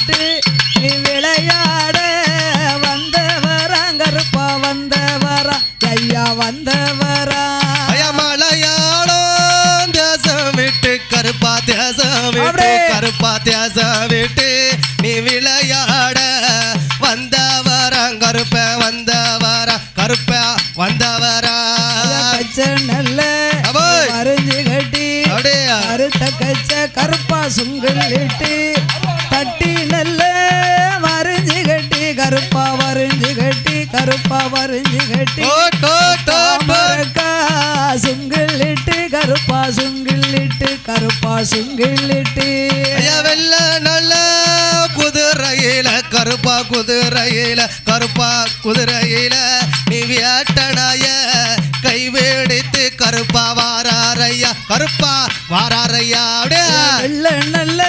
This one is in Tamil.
விட்டு நீ விளையாட வந்தவரா கருப்பா வந்தவரா ஐயா வந்தவரா ஐயா மலையாளம் தேசம் விட்டு கருப்பா தேசம் விட்டு கருப்பா தேசம் விட்டு நீ விளையாட வந்தவரா கருப்ப வந்தவரா கருப்ப வந்தவரா கச்ச நல்ல மருஞ்சு கட்டி கருத்த கச்ச கருப்பா சுங்கலிட்டு தட்டி நல்ல மருஞ்சு கட்டி கருப்பா வரிஞ்சு கட்டி கருப்பா வரிஞ்சு கட்டி மரக்கா சுங்கலிட்டு கருப்பா சுங்கலிட்டு கருப்பா சுங்கலிட்டு வெள்ள நல்ல குதிரையில கருப்பா குதிரையில கருப்பா குதிரையில நீ வேட்டனாய கைவேடித்து கருப்பா வாராரையா கருப்பா வாராரையா வெள்ள நல்ல